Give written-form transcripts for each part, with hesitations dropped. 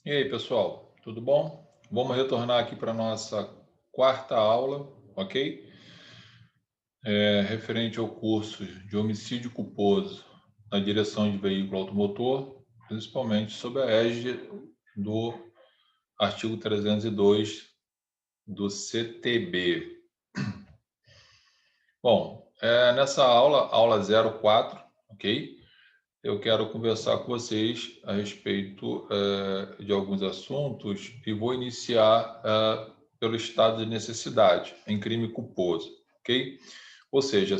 E aí, pessoal, tudo bom? Vamos retornar aqui para a nossa quarta aula, ok? Referente ao curso de homicídio culposo na direção de veículo automotor, principalmente sob a égide do artigo 302 do CTB. Bom, nessa aula 04, ok? Eu quero conversar com vocês a respeito de alguns assuntos e vou iniciar pelo estado de necessidade em crime culposo, ok? Ou seja,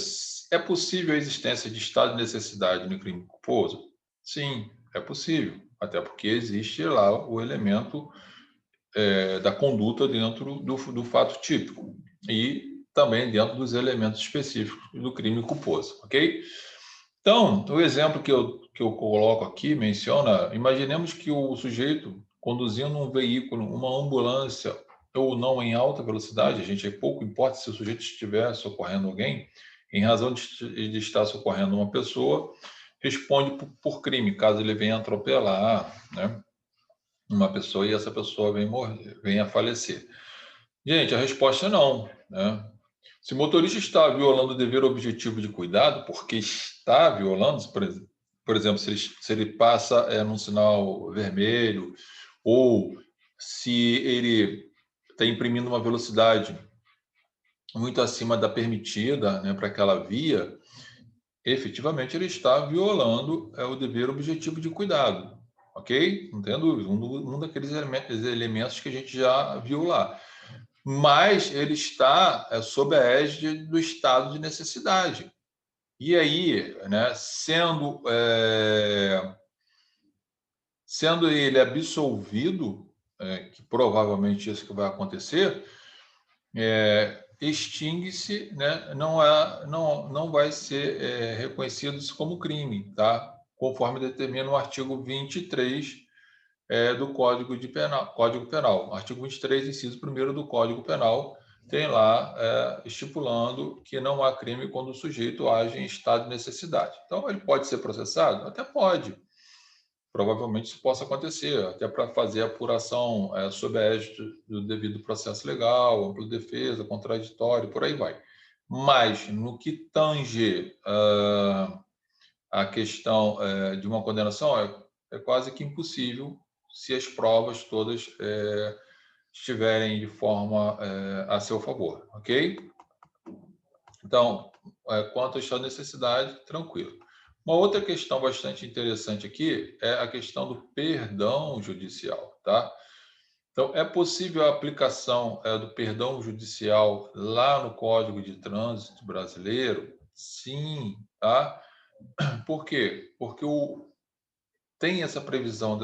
é possível a existência de estado de necessidade no crime culposo? Sim, é possível, até porque existe lá o elemento da conduta dentro do fato típico e também dentro dos elementos específicos do crime culposo, ok? Então, o exemplo que eu coloco aqui menciona, imaginemos que o sujeito conduzindo um veículo, uma ambulância ou não em alta velocidade, a gente pouco importa se o sujeito estiver socorrendo alguém, em razão de estar socorrendo uma pessoa, responde por crime, caso ele venha atropelar, né, uma pessoa e essa pessoa venha a falecer. Gente, a resposta é não, né? Se o motorista está violando o dever objetivo de cuidado, porque está violando, por exemplo, se ele passa num sinal vermelho, ou se ele está imprimindo uma velocidade muito acima da permitida, né, para aquela via, efetivamente ele está violando o dever objetivo de cuidado, ok? Não tem dúvida, um daqueles elementos que a gente já viu lá. Mas ele está sob a égide do estado de necessidade. E aí, né, sendo ele absolvido, que provavelmente isso que vai acontecer, extingue-se, né, não vai ser reconhecido isso como crime, tá? Conforme determina o artigo 23 do Código Penal. Artigo 23, inciso 1º do Código Penal, tem lá estipulando que não há crime quando o sujeito age em estado de necessidade. Então, ele pode ser processado? Até pode. Provavelmente isso possa acontecer, até para fazer a apuração sob a égide do devido processo legal, ampla defesa, contraditório, por aí vai. Mas, no que tange a questão de uma condenação, é quase que impossível se as provas todas estiverem de forma a seu favor, ok? Então, quanto à sua necessidade, tranquilo. Uma outra questão bastante interessante aqui é a questão do perdão judicial, tá? Então, é possível a aplicação do perdão judicial lá no Código de Trânsito brasileiro? Sim, tá? Por quê? Porque tem essa previsão,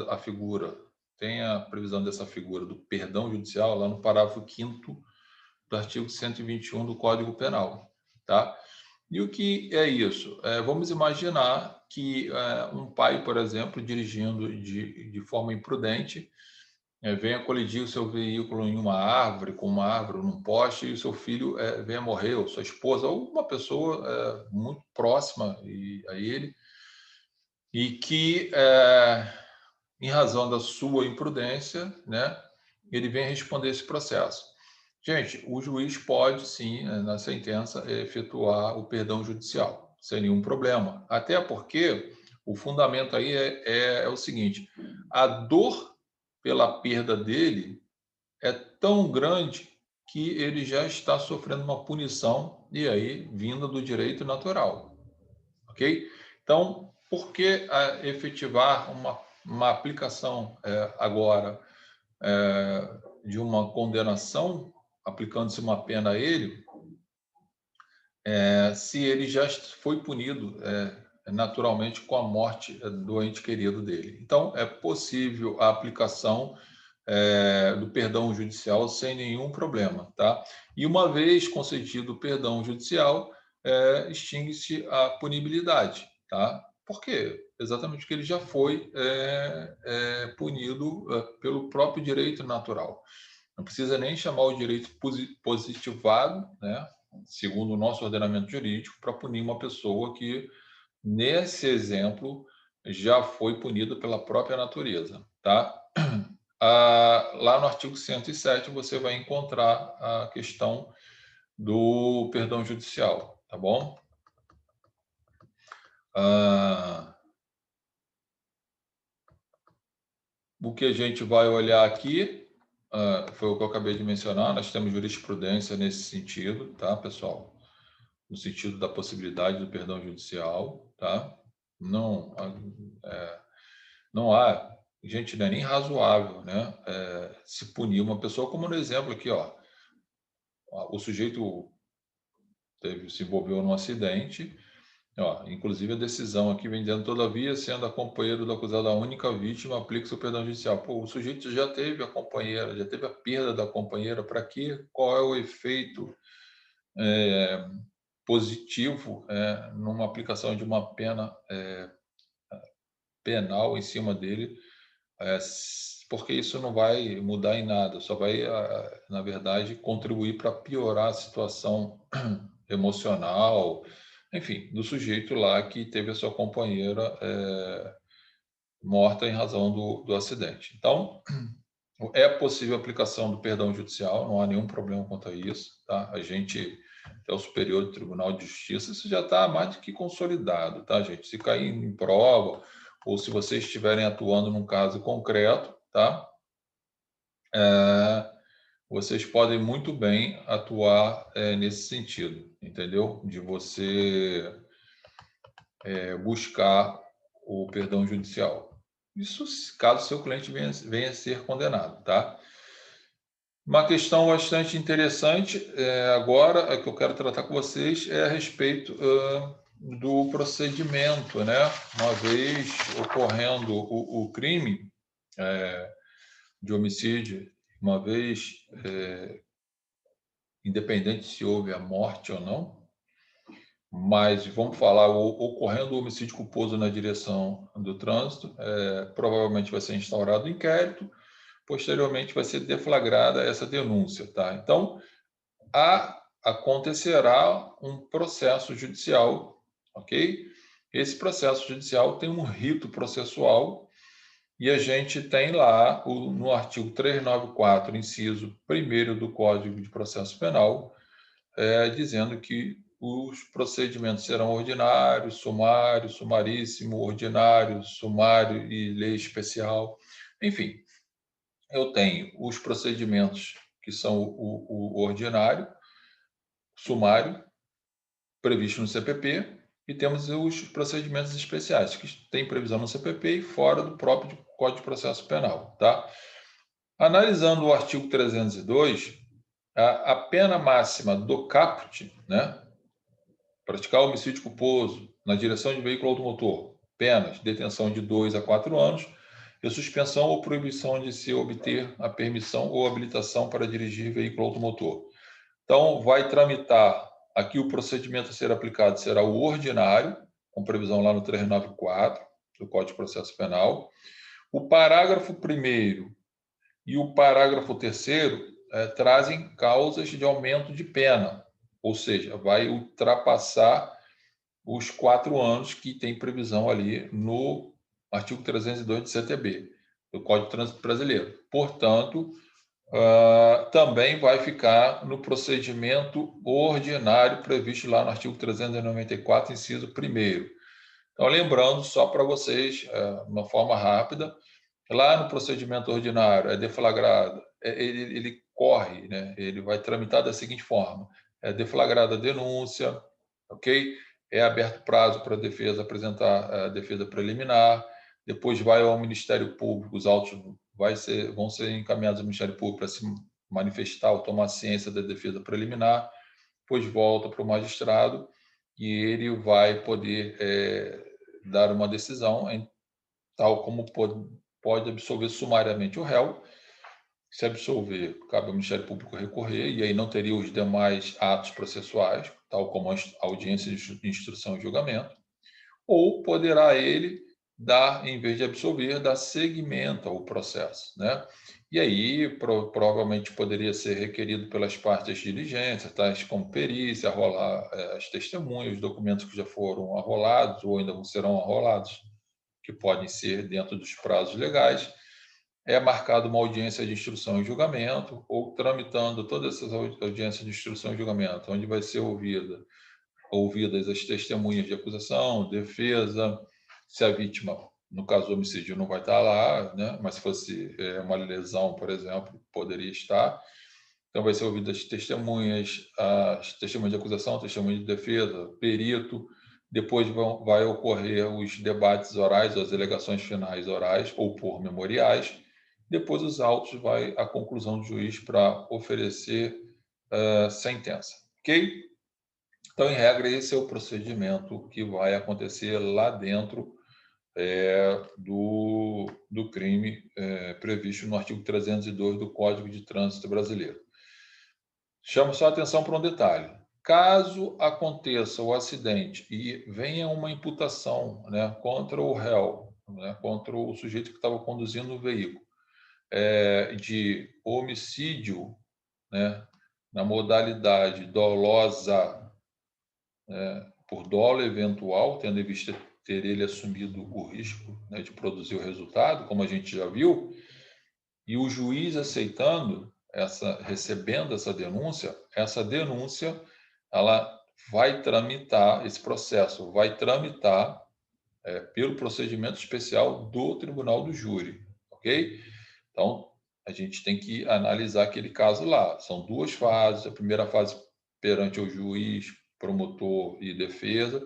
tem a previsão dessa figura do perdão judicial lá no parágrafo 5º do artigo 121 do Código Penal, tá? E o que é isso? Vamos imaginar que um pai, por exemplo, dirigindo de forma imprudente, venha colidir o seu veículo em uma árvore, com uma árvore num poste, e o seu filho venha morrer, ou sua esposa, ou uma pessoa muito próxima a ele, e que, em razão da sua imprudência, né, ele vem responder esse processo. Gente, o juiz pode, sim, na sentença, efetuar o perdão judicial, sem nenhum problema. Até porque o fundamento aí é o seguinte: a dor pela perda dele é tão grande que ele já está sofrendo uma punição, e aí vinda do direito natural, ok? Então, por que efetivar uma aplicação agora de uma condenação, aplicando-se uma pena a ele, se ele já foi punido naturalmente com a morte do ente querido dele? Então, é possível a aplicação do perdão judicial sem nenhum problema, tá? E uma vez concedido o perdão judicial, extingue-se a punibilidade, tá? Por quê? Exatamente porque ele já foi punido pelo próprio direito natural. Não precisa nem chamar o direito positivado, né? Segundo o nosso ordenamento jurídico, para punir uma pessoa que, nesse exemplo, já foi punida pela própria natureza, tá? lá no artigo 107 você vai encontrar a questão do perdão judicial, tá bom? O que a gente vai olhar aqui foi o que eu acabei de mencionar. Nós temos jurisprudência nesse sentido, tá, pessoal? No sentido da possibilidade do perdão judicial, tá? Não, não há, gente, não é nem razoável, né? Se punir uma pessoa, como no exemplo aqui, ó, o sujeito se envolveu num acidente. Ó, inclusive, a decisão aqui vem dizendo, todavia, sendo a companheira do acusado a única vítima, aplica-se o perdão judicial. Pô, o sujeito já teve a companheira, já teve a perda da companheira, para quê? Qual é o efeito positivo numa aplicação de uma pena penal em cima dele? Porque isso não vai mudar em nada, só vai, na verdade, contribuir para piorar a situação emocional, enfim, do sujeito lá que teve a sua companheira morta em razão do acidente. Então, é possível a aplicação do perdão judicial, não há nenhum problema quanto a isso, tá? A gente, até o Superior Tribunal de Justiça, isso já está mais do que consolidado, tá, gente? Se cair em prova, ou se vocês estiverem atuando num caso concreto, tá? Vocês podem muito bem atuar nesse sentido, entendeu? De você buscar o perdão judicial. Isso caso seu cliente venha a ser condenado, tá? Uma questão bastante interessante agora, que eu quero tratar com vocês, é a respeito do procedimento, né? Uma vez ocorrendo o crime de homicídio, uma vez, independente se houve a morte ou não, mas vamos falar, ocorrendo o homicídio culposo na direção do trânsito, provavelmente vai ser instaurado o inquérito, posteriormente vai ser deflagrada essa denúncia, tá? Então, acontecerá um processo judicial, ok? Esse processo judicial tem um rito processual e a gente tem lá, no artigo 394, inciso 1º do Código de Processo Penal, dizendo que os procedimentos serão ordinário, sumário, sumaríssimo, ordinário, sumário e lei especial. Enfim, eu tenho os procedimentos que são o ordinário, sumário, previsto no CPP, e temos os procedimentos especiais, que têm previsão no CPP e fora do próprio Código de Processo Penal. Tá? Analisando o artigo 302, a pena máxima do caput, né, praticar homicídio culposo na direção de veículo automotor, penas, detenção de 2 a 4 anos, e suspensão ou proibição de se obter a permissão ou habilitação para dirigir veículo automotor. Então, vai tramitar, aqui o procedimento a ser aplicado será o ordinário, com previsão lá no 394 do Código de Processo Penal. O parágrafo 1º e o parágrafo 3º trazem causas de aumento de pena, ou seja, vai ultrapassar os 4 anos que tem previsão ali no artigo 302 do CTB, do Código de Trânsito Brasileiro. Portanto, também vai ficar no procedimento ordinário previsto lá no artigo 394, inciso 1º. Então, lembrando, só para vocês, de uma forma rápida, lá no procedimento ordinário é deflagrado, ele corre, né? Ele vai tramitar da seguinte forma: é deflagrada a denúncia, ok? É aberto prazo para a defesa apresentar a defesa preliminar, depois vai ao Ministério Público, os autos vão ser encaminhados ao Ministério Público para se manifestar ou tomar ciência da defesa preliminar, depois volta para o magistrado e ele vai poder dar uma decisão, tal como pode absolver sumariamente o réu. Se absolver, cabe ao Ministério Público recorrer, e aí não teria os demais atos processuais, tal como a audiência de instrução e julgamento, ou poderá ele dar, em vez de absolver, dar seguimento ao processo, né? E aí, provavelmente poderia ser requerido pelas partes as diligências, tais como perícia, arrolar as testemunhas, os documentos que já foram arrolados ou ainda serão arrolados, que podem ser dentro dos prazos legais. é marcada uma audiência de instrução e julgamento, ou tramitando todas essas audiências de instrução e julgamento, onde vai ser ouvidas as testemunhas de acusação, defesa, se a vítima, no caso do homicídio, não vai estar lá, né? Mas se fosse uma lesão, por exemplo, poderia estar. Então, vai ser ouvidas as testemunhas de acusação, testemunhas de defesa, perito. Depois vai ocorrer os debates orais, as alegações finais orais ou por memoriais. Depois, os autos, vai a conclusão do juiz para oferecer sentença. Ok? Então, em regra, esse é o procedimento que vai acontecer lá dentro do crime previsto no artigo 302 do Código de Trânsito Brasileiro. Chamo só a atenção para um detalhe. Caso aconteça o acidente e venha uma imputação, né, contra o réu, né, contra o sujeito que estava conduzindo o veículo, de homicídio, né, na modalidade dolosa, por dolo eventual, tendo em vista ter ele assumido o risco, né, de produzir o resultado, como a gente já viu, e o juiz aceitando recebendo essa denúncia ela vai tramitar esse processo, vai tramitar pelo procedimento especial do Tribunal do Júri, ok? Então, a gente tem que analisar aquele caso lá. São duas fases. A primeira fase perante o juiz, promotor e defesa,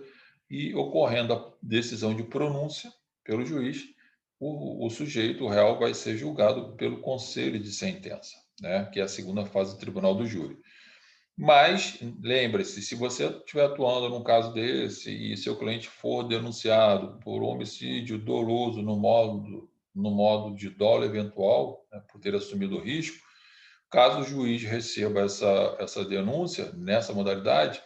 e ocorrendo a decisão de pronúncia pelo juiz, o sujeito, o réu, vai ser julgado pelo conselho de sentença, né? Que é a segunda fase do Tribunal do Júri. Mas, lembre-se, se você estiver atuando num caso desse e seu cliente for denunciado por homicídio doloso no modo de dolo eventual, né, por ter assumido o risco, caso o juiz receba essa denúncia nessa modalidade,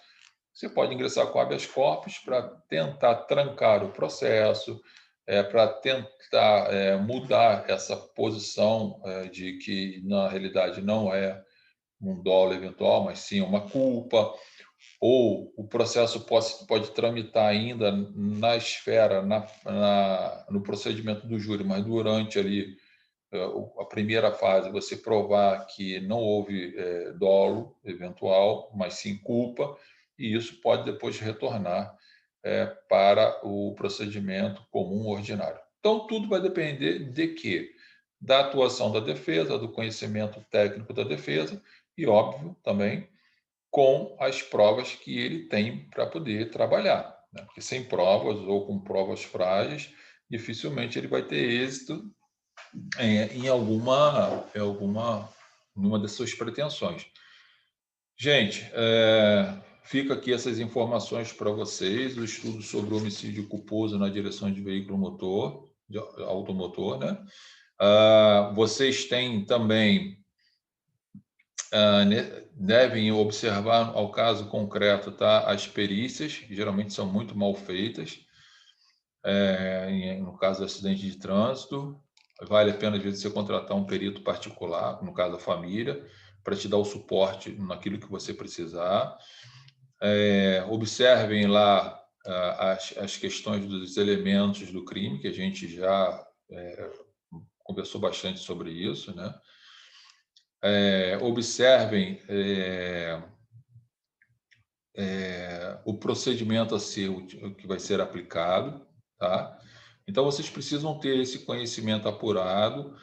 você pode ingressar com habeas corpus para tentar trancar o processo, para tentar mudar essa posição de que, na realidade, não é um dolo eventual, mas sim uma culpa, ou o processo pode tramitar ainda na esfera, no procedimento do júri, mas durante ali a primeira fase, você provar que não houve dolo eventual, mas sim culpa, e isso pode depois retornar para o procedimento comum ordinário. Então, tudo vai depender de quê? Da atuação da defesa, do conhecimento técnico da defesa e, óbvio, também com as provas que ele tem para poder trabalhar, né? Porque sem provas ou com provas frágeis, dificilmente ele vai ter êxito numa das suas pretensões. Gente, fica aqui essas informações para vocês, o estudo sobre o homicídio culposo na direção de veículo motor, de automotor, né? Vocês têm também devem observar ao caso concreto, tá? As perícias, que geralmente são muito mal feitas, no caso do acidente de trânsito. Vale a pena, às vezes, você contratar um perito particular, no caso da família, para te dar o suporte naquilo que você precisar. Observem lá as questões dos elementos do crime, que a gente já conversou bastante sobre isso, né? Observem o procedimento a ser, o que vai ser aplicado, tá? Então, vocês precisam ter esse conhecimento apurado,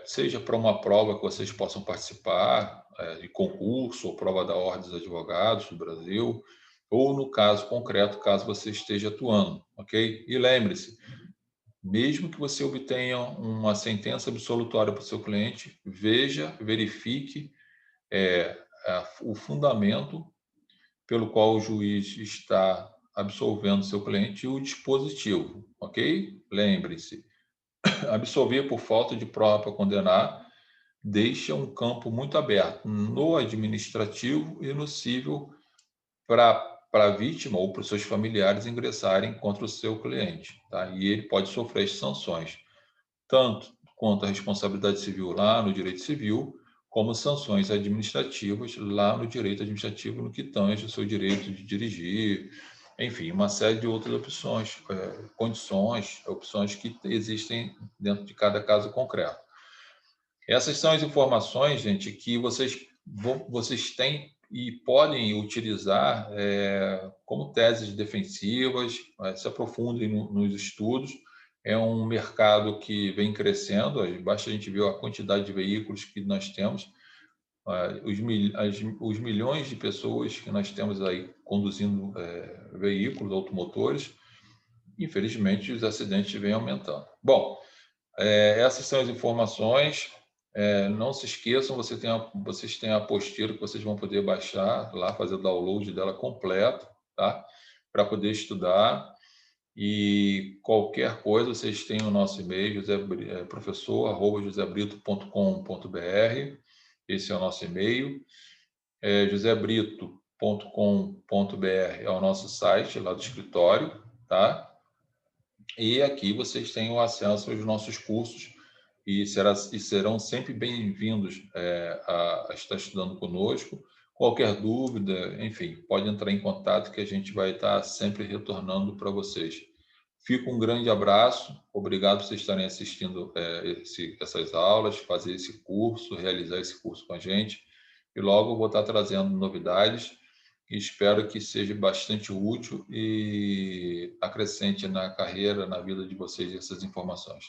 seja para uma prova que vocês possam participar, de concurso ou prova da Ordem dos Advogados do Brasil, ou no caso concreto, caso você esteja atuando, ok? E lembre-se, mesmo que você obtenha uma sentença absolutória para o seu cliente, verifique o fundamento pelo qual o juiz está absolvendo seu cliente e o dispositivo, ok? Lembre-se, absolver por falta de prova para condenar deixa um campo muito aberto no administrativo e no civil para a vítima ou para os seus familiares ingressarem contra o seu cliente, tá? E ele pode sofrer sanções, tanto quanto a responsabilidade civil lá no direito civil, como sanções administrativas lá no direito administrativo, no que tange o seu direito de dirigir, enfim, uma série de outras opções, condições, opções que existem dentro de cada caso concreto. Essas são as informações, gente, que vocês têm e podem utilizar como teses defensivas, se aprofundem nos estudos. É um mercado que vem crescendo, basta a gente ver a quantidade de veículos que nós temos, os milhões de pessoas que nós temos aí conduzindo veículos automotores. Infelizmente, os acidentes vêm aumentando. Bom, essas são as informações. Não se esqueçam, vocês têm a apostila que vocês vão poder baixar lá, fazer o download dela completo, tá? Para poder estudar. E qualquer coisa, vocês têm o nosso e-mail, professor@josebrito.com.br. Esse é o nosso e-mail. josebrito.com.br é o nosso site lá do escritório, tá? E aqui vocês têm o acesso aos nossos cursos e serão sempre bem-vindos a estar estudando conosco. Qualquer dúvida, enfim, pode entrar em contato que a gente vai estar sempre retornando para vocês. Fica um grande abraço, obrigado por vocês estarem assistindo essas aulas, fazer esse curso, realizar esse curso com a gente. E logo vou estar trazendo novidades. Espero que seja bastante útil e acrescente na carreira, na vida de vocês essas informações.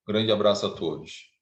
Grande abraço a todos.